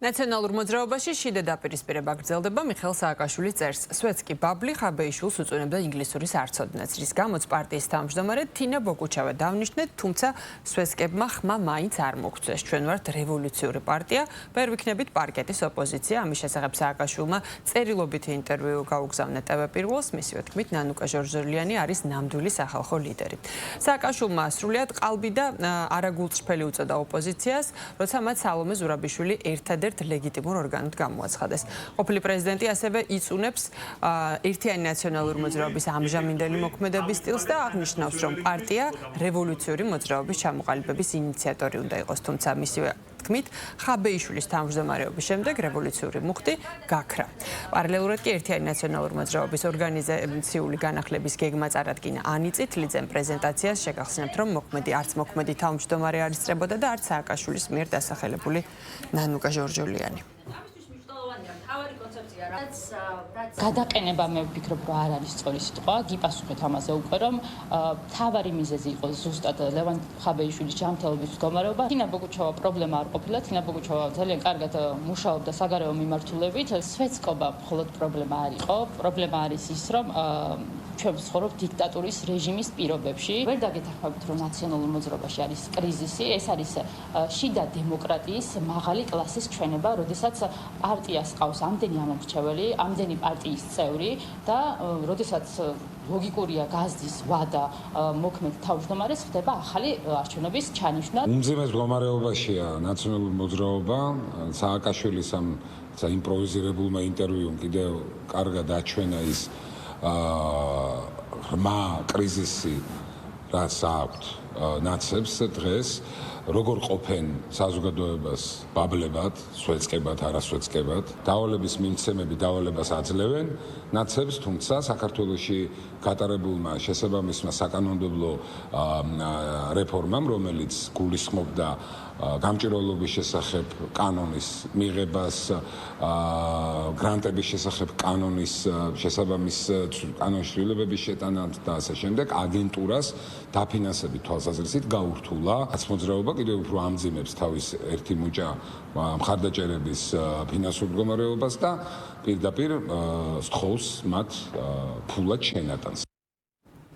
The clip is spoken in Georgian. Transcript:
ნაციონალურ მოძრაობაში შიდა დაპირისპირება გრძელდება. მიხეილ სააკაშვილის წერს. სვეტსკი ბაბლი ხაბეიშვილს უწუნებდა ინგლისურის არცოდნას, რის გამოც პარტიის თავმჯდომარე თინა ბოკუჩავა დაუნიშნეთ, თუმცა სვეტსკებმა ხმა მაინც არ მოგწეს. ჩვენ ვართ რევოლუციური პარტია, ვერ ვიქნებით პარკეტის ოპოზიცია. ამის შესახებ სააკაშვილმა წერილობითი ინტერვიუ გაუგზავნა ტვ-პირველს. მისივე თქმით, ნანუკა ჟორჟოლიანი არის ნამდვილი სახალხო ლიდერი. სააკაშვილმა სრულიად ყალბი და არაგულწრფელი უწოდა ოპოზიციას, როცა მათ სალომე ზურაბიშვილი ერთადერთ ლეგიტიმურ ორგანოდ გამოაცხადეს. ყოფილი პრეზიდენტი ასევე იწუნებს ერთიანი ნაციონალური მოძრაობის ამჟამინდელი მოქმედების სტილს და აღნიშნავს, რომ პარტია რევოლუციური მოძრაობის ჩამოყალიბების ინიციატორი უნდა იყოს, თუმცა მისივე თქმით, ხაბეიშვილის თავმჯდომარეობის შემდეგ რევოლუციური მუხტი გაქრა. პარალელურად კი ერთიანი ნაციონალური მოძრაობის ორგანიზაციული განახლების გეგმა წარადგინა ანიწი თლიძემ პრეზენტაციას შეგახსენებთ, რომ არც მოქმედი თავმჯდომარე არ ისწრებოდა და არც სააკაშვილის მიერ დასახელებული ნანუკა ჟორჟოლიანი. გადაყენება მე ვფიქრობ, რომ არ არის სწორი სიტყვა. გიპასუხეთ ამაზე უკვე, რომ თავარი მიზეზი იყო ზუსტად ლევან ხაბეიშვილის ჯანმრთელობის მდგომარეობა. თინა ბოკუჩავა პრობლემა არ ყოფილა. თინა ბოკუჩავა ძალიან კარგად მუშაობდა საგარეო მიმართულებით. სვეტსკობა მხოლოდ პრობლემა არ იყო. პრობლემა არის ის, რომ ჩვენ ვცხოვრობთ დიქტატურის რეჟიმის პირობებში. ვერ დაგეთანხმებით, რომ ნაციონალურ მოძრაობაში არის კრიზისი. ეს არის შიდა დემოკრატიის მაღალი კლასის ჩვენება, როდესაც პარტიას ყავს ამდენი ამომრჩეველი, ამდენი პარტიის წევრი და როდესაც ლოგიკურია გაზდის ვადა მოქმედ თავმჯდომარეს, ხდება ახალი არჩევნების ჩანიშვნა. უმძიმეს მდგომარეობაშია ნაციონალური მოძრაობა. სააკაშვილის ამ იმპროვიზირებულმა ინტერვიუმ კიდევ კარგად აჩვენა ის ღრმა კრიზისი, რაც აქვთ ნაცებს დღეს, როგორ ყოფენ საზოგადოებას ბაბლებად, სვეტსკებად, არასვეტსკებად. დავალების მიმცემები დავალებას აძლევენ ნაცებს, თუმცა საქართველოში გატარებულმა შესაბამისმა საკანონმდებლო რეფორმამ, რომელიც გულისხმობდა გამჭირვალობის შესახებ კანონის მიღებას, გრანტების შესახებ კანონის შესაბამის კანონშრომლების შეტანას და ასე შემდეგ, აგენტურას დაფინანსებით თვალსაზრისით გაურთულა. მოძრაობა კიდევ უფრო ამძიმებს თავის ერთი მუჭა მხარდაჭერების ფინანსურ მდგომარეობას და პირდაპირ სთხოვს მათ ფულად შენატანს.